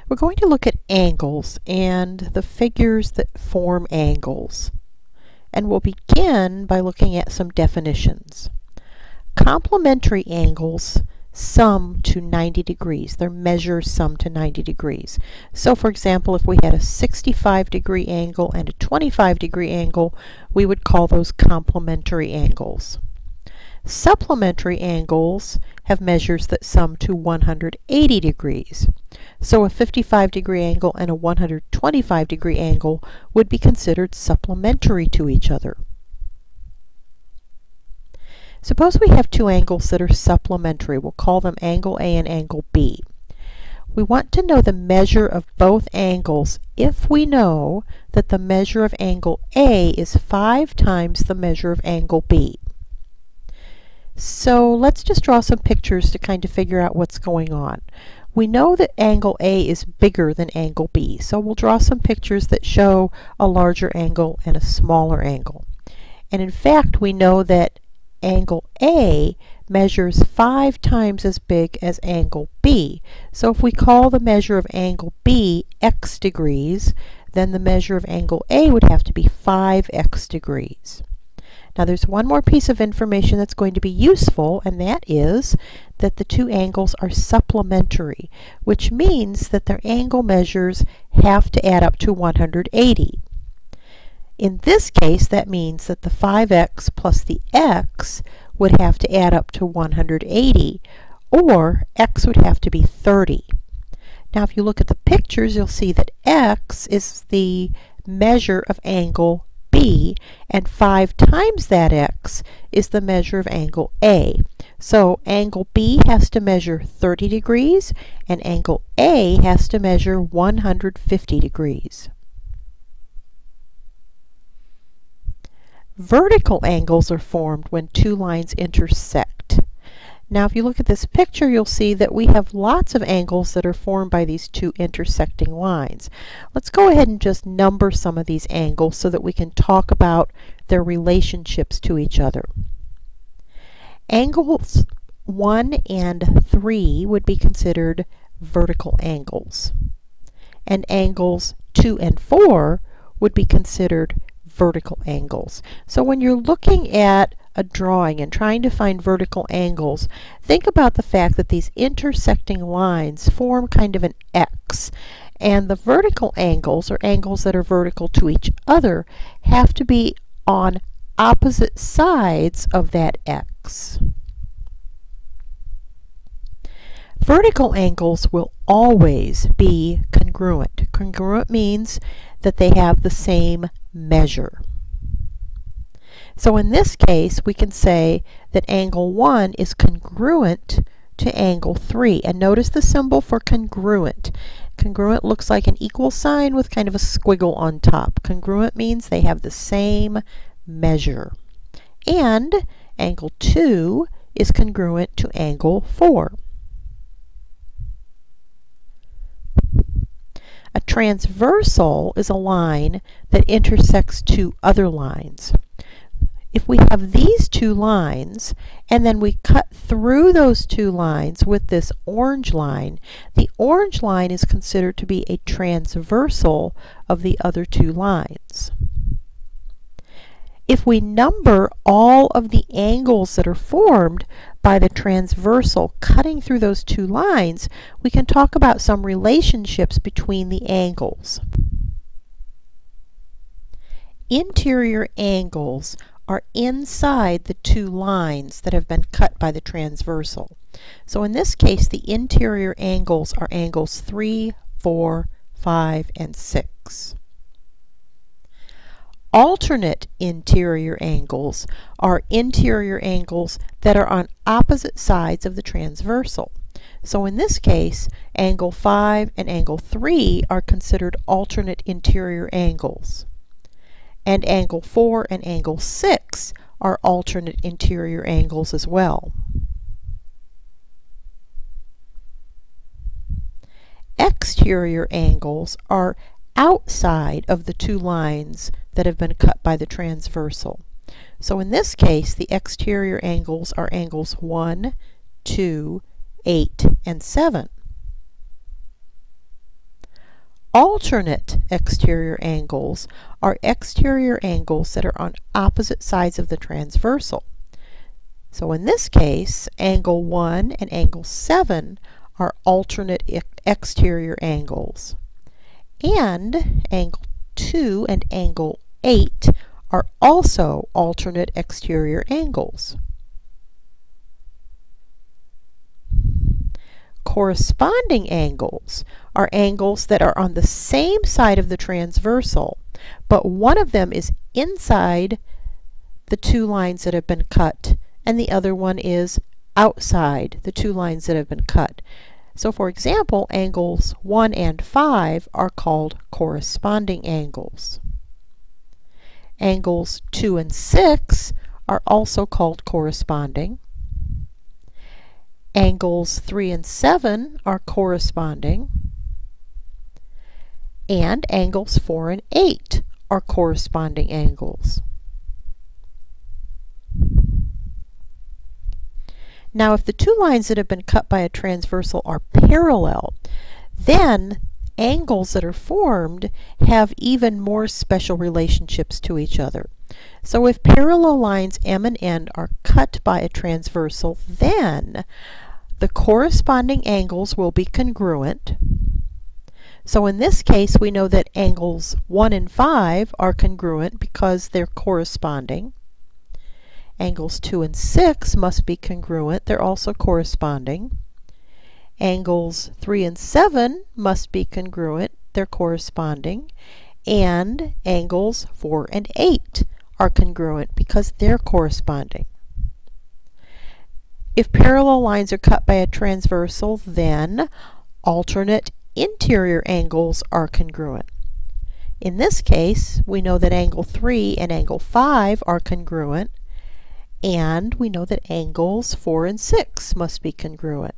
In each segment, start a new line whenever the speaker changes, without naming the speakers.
We're going to look at angles and the figures that form angles. And we'll begin by looking at some definitions. Complementary angles sum to 90 degrees. Their measures sum to 90 degrees. So for example, if we had a 65-degree angle and a 25-degree angle, we would call those complementary angles. Supplementary angles have measures that sum to 180 degrees. So a 55-degree angle and a 125-degree angle would be considered supplementary to each other. Suppose we have two angles that are supplementary. We'll call them angle A and angle B. We want to know the measure of both angles if we know that the measure of angle A is 5 times the measure of angle B. So let's just draw some pictures to kind of figure out what's going on. We know that angle A is bigger than angle B, so we'll draw some pictures that show a larger angle and a smaller angle. And in fact, we know that angle A measures 5 times as big as angle B. So if we call the measure of angle B x degrees, then the measure of angle A would have to be 5x degrees. Now there's one more piece of information that's going to be useful, and that is that the two angles are supplementary, which means that their angle measures have to add up to 180. In this case, that means that the 5x plus the x would have to add up to 180, or x would have to be 30. Now if you look at the pictures, you'll see that x is the measure of angle B, and 5 times that x is the measure of angle A. So angle B has to measure 30 degrees, and angle A has to measure 150 degrees. Vertical angles are formed when two lines intersect. Now if you look at this picture, you'll see that we have lots of angles that are formed by these two intersecting lines. Let's go ahead and just number some of these angles so that we can talk about their relationships to each other. Angles 1 and 3 would be considered vertical angles, and angles 2 and 4 would be considered vertical angles. So when you're looking at a drawing and trying to find vertical angles, think about the fact that these intersecting lines form kind of an X, and the vertical angles, or angles that are vertical to each other, have to be on opposite sides of that X. Vertical angles will always be congruent. Congruent means that they have the same measure. So in this case, we can say that angle 1 is congruent to angle 3. And notice the symbol for congruent. Congruent looks like an equal sign with kind of a squiggle on top. Congruent means they have the same measure. And angle 2 is congruent to angle 4. A transversal is a line that intersects two other lines. If we have these two lines, and then we cut through those two lines with this orange line, the orange line is considered to be a transversal of the other two lines. If we number all of the angles that are formed by the transversal cutting through those two lines, we can talk about some relationships between the angles. Interior angles are inside the two lines that have been cut by the transversal. So in this case, the interior angles are angles 3, 4, 5, and 6. Alternate interior angles are interior angles that are on opposite sides of the transversal. So in this case, angle 5 and angle 3 are considered alternate interior angles. And angle 4 and angle 6 are alternate interior angles as well. Exterior angles are outside of the two lines that have been cut by the transversal. So in this case, the exterior angles are angles 1, 2, 8, and 7. Alternate exterior angles are exterior angles that are on opposite sides of the transversal. So in this case, angle 1 and angle 7 are alternate exterior angles. And angle 2 and angle 8 are also alternate exterior angles. Corresponding angles are angles that are on the same side of the transversal, but one of them is inside the two lines that have been cut, and the other one is outside the two lines that have been cut. So for example, angles 1 and 5 are called corresponding angles. Angles 2 and 6 are also called corresponding. Angles 3 and 7 are corresponding, and angles 4 and 8 are corresponding angles. Now, if the two lines that have been cut by a transversal are parallel, then angles that are formed have even more special relationships to each other. So if parallel lines M and N are cut by a transversal, then the corresponding angles will be congruent. So in this case, we know that angles 1 and 5 are congruent because they're corresponding. Angles 2 and 6 must be congruent. They're also corresponding. Angles 3 and 7 must be congruent. They're corresponding. And angles 4 and 8 are congruent because they're corresponding. If parallel lines are cut by a transversal, then alternate interior angles are congruent. In this case, we know that angle 3 and angle 5 are congruent, and we know that angles 4 and 6 must be congruent.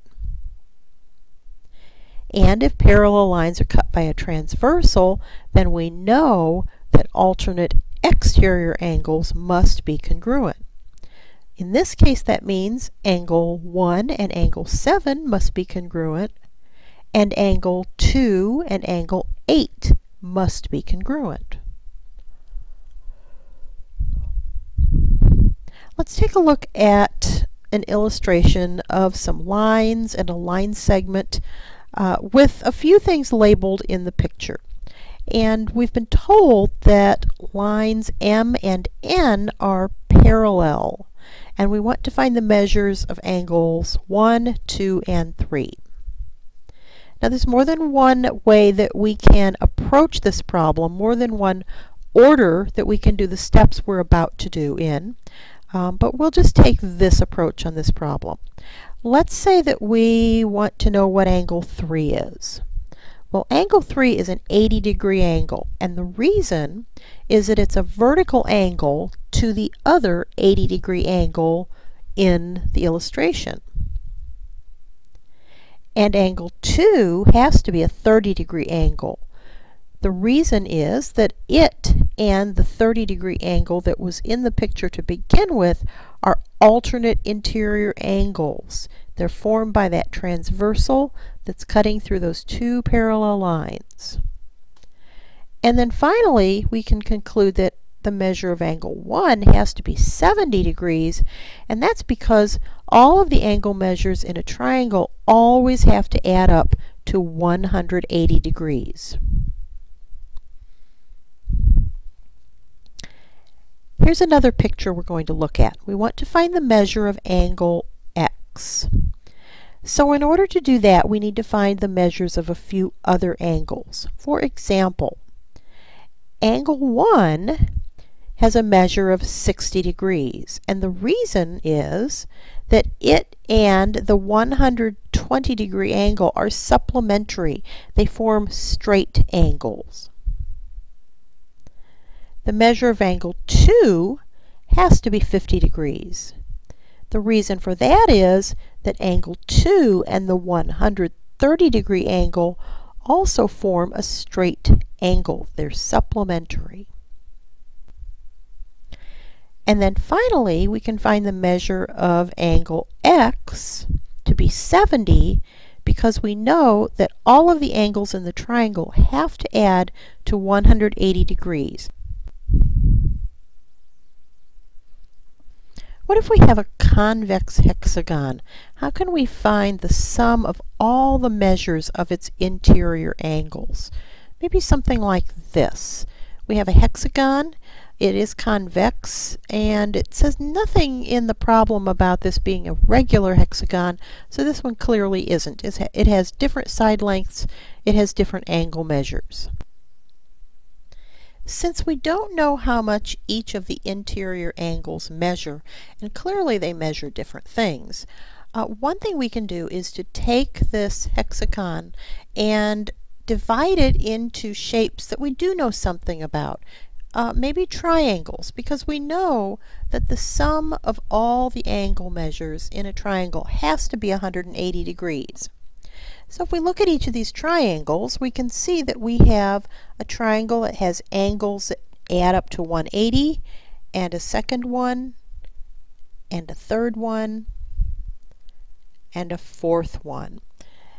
And if parallel lines are cut by a transversal, then we know that alternate exterior angles must be congruent. In this case, that means angle 1 and angle 7 must be congruent, and angle 2 and angle 8 must be congruent. Let's take a look at an illustration of some lines and a line segment with a few things labeled in the picture. And we've been told that lines M and N are parallel, and we want to find the measures of angles 1, 2, and 3. Now there's more than one way that we can approach this problem, more than one order that we can do the steps we're about to do in, but we'll just take this approach on this problem. Let's say that we want to know what angle 3 is. Well, angle 3 is an 80-degree angle, and the reason is that it's a vertical angle to the other 80-degree angle in the illustration. And angle 2 has to be a 30-degree angle. The reason is that it and the 30-degree angle that was in the picture to begin with are alternate interior angles. They're formed by that transversal that's cutting through those two parallel lines. And then finally, we can conclude that the measure of angle 1 has to be 70 degrees, and that's because all of the angle measures in a triangle always have to add up to 180 degrees. Here's another picture we're going to look at. We want to find the measure of angle X. So in order to do that, we need to find the measures of a few other angles. For example, angle 1 has a measure of 60 degrees, and the reason is that it and the 120-degree angle are supplementary. They form straight angles. The measure of angle 2 has to be 50 degrees. The reason for that is that angle 2 and the 130-degree angle also form a straight angle. They're supplementary. And then finally, we can find the measure of angle X to be 70 because we know that all of the angles in the triangle have to add to 180 degrees. What if we have a convex hexagon? How can we find the sum of all the measures of its interior angles? Maybe something like this. We have a hexagon, it is convex, and it says nothing in the problem about this being a regular hexagon, so this one clearly isn't. It has different side lengths, it has different angle measures. Since we don't know how much each of the interior angles measure, and clearly they measure different things, one thing we can do is to take this hexagon and divide it into shapes that we do know something about. Maybe triangles, because we know that the sum of all the angle measures in a triangle has to be 180 degrees. So if we look at each of these triangles, we can see that we have a triangle that has angles that add up to 180, and a second one, and a third one, and a fourth one.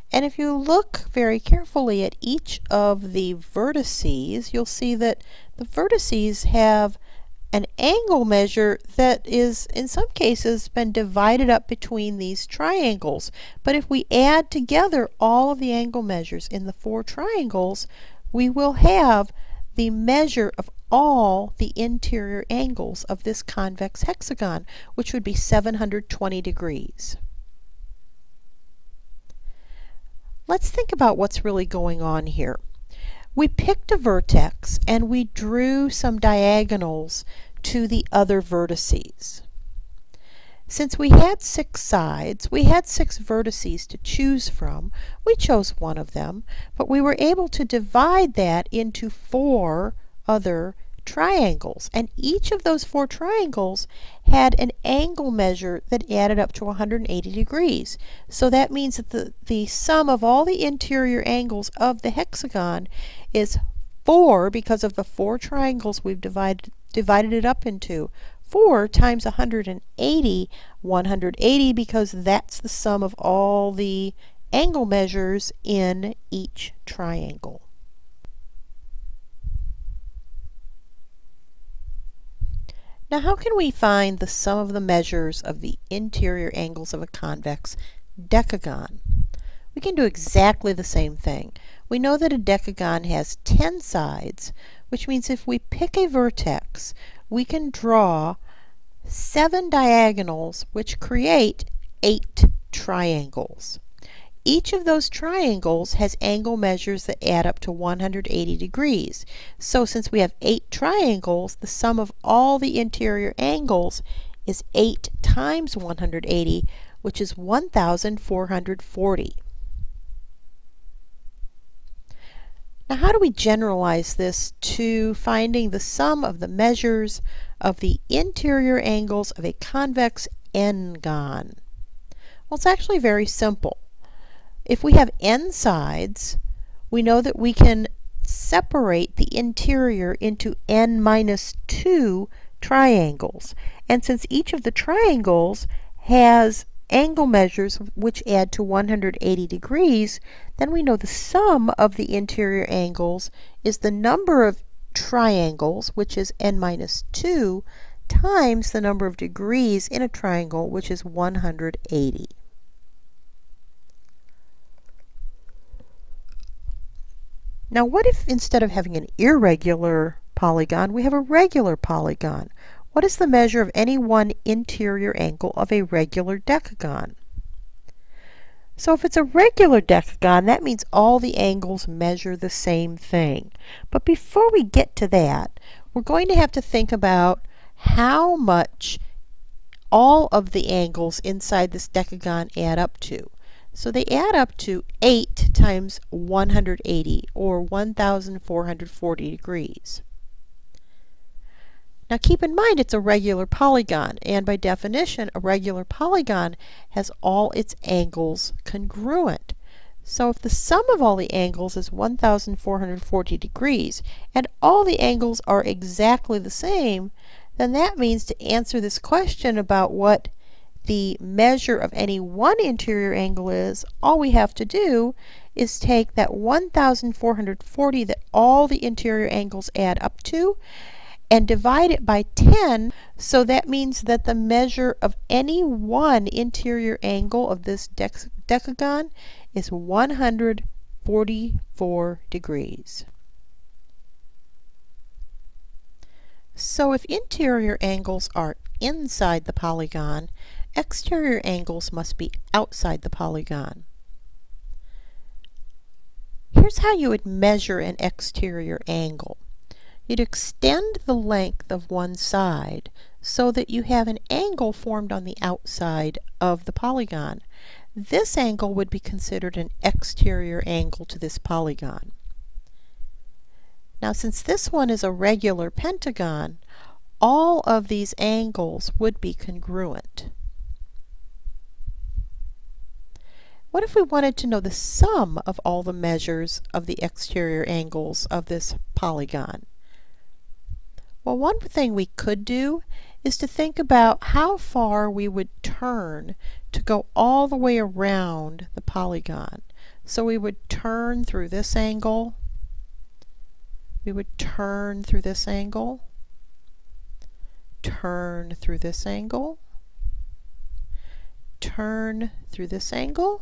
And if you look very carefully at each of the vertices, you'll see that the vertices have an angle measure that is, in some cases, been divided up between these triangles. But if we add together all of the angle measures in the four triangles, we will have the measure of all the interior angles of this convex hexagon, which would be 720 degrees. Let's think about what's really going on here. We picked a vertex and we drew some diagonals to the other vertices. Since we had 6 sides, we had 6 vertices to choose from. We chose one of them, but we were able to divide that into 4 other triangles, and each of those 4 triangles had an angle measure that added up to 180 degrees. So that means that the sum of all the interior angles of the hexagon is 4, because of the 4 triangles we've divided it up into. 4 times 180, 180, because that's the sum of all the angle measures in each triangle. Now, how can we find the sum of the measures of the interior angles of a convex decagon? We can do exactly the same thing. We know that a decagon has 10 sides, which means if we pick a vertex, we can draw 7 diagonals, which create 8 triangles. Each of those triangles has angle measures that add up to 180 degrees. So since we have 8 triangles, the sum of all the interior angles is 8 times 180, which is 1,440. Now, how do we generalize this to finding the sum of the measures of the interior angles of a convex n-gon? Well, it's actually very simple. If we have n sides, we know that we can separate the interior into n minus 2 triangles. And since each of the triangles has angle measures which add to 180 degrees, then we know the sum of the interior angles is the number of triangles, which is n minus 2, times the number of degrees in a triangle, which is 180. Now, what if instead of having an irregular polygon, we have a regular polygon? What is the measure of any one interior angle of a regular decagon? So if it's a regular decagon, that means all the angles measure the same thing. But before we get to that, we're going to have to think about how much all of the angles inside this decagon add up to. So they add up to 8 times 180, or 1,440 degrees. Now keep in mind it's a regular polygon, and by definition a regular polygon has all its angles congruent. So if the sum of all the angles is 1,440 degrees, and all the angles are exactly the same, then that means to answer this question about what the measure of any one interior angle is, all we have to do is take that 1,440 that all the interior angles add up to and divide it by 10, so that means that the measure of any one interior angle of this decagon is 144 degrees. So if interior angles are inside the polygon, exterior angles must be outside the polygon. Here's how you would measure an exterior angle. You'd extend the length of one side so that you have an angle formed on the outside of the polygon. This angle would be considered an exterior angle to this polygon. Now, since this one is a regular pentagon, all of these angles would be congruent. What if we wanted to know the sum of all the measures of the exterior angles of this polygon? Well, one thing we could do is to think about how far we would turn to go all the way around the polygon. So we would turn through this angle, we would turn through this angle, turn through this angle, turn through this angle,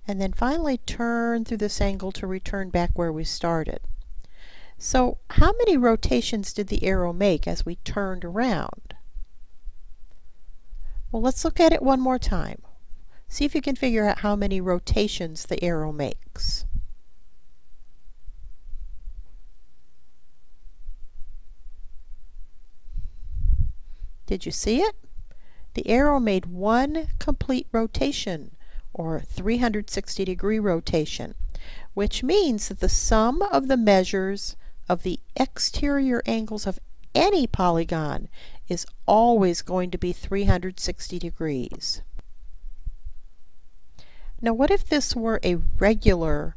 and then finally turn through this angle to return back where we started. So how many rotations did the arrow make as we turned around? Well, let's look at it one more time. See if you can figure out how many rotations the arrow makes. Did you see it? The arrow made one complete rotation, or 360-degree rotation, which means that the sum of the measures of the exterior angles of any polygon is always going to be 360 degrees. Now, what if this were a regular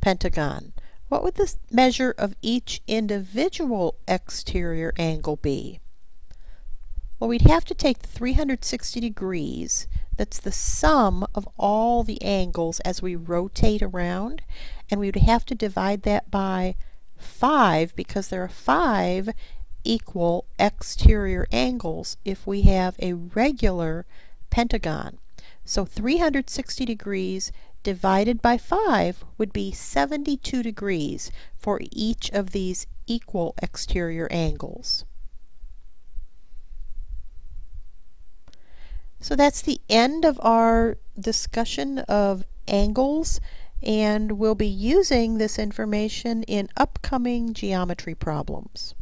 pentagon? What would the measure of each individual exterior angle be? Well, we'd have to take the 360 degrees, that's the sum of all the angles as we rotate around, and we would have to divide that by 5 because there are 5 equal exterior angles if we have a regular pentagon. So 360 degrees divided by 5 would be 72 degrees for each of these equal exterior angles. So that's the end of our discussion of angles, and we'll be using this information in upcoming geometry problems.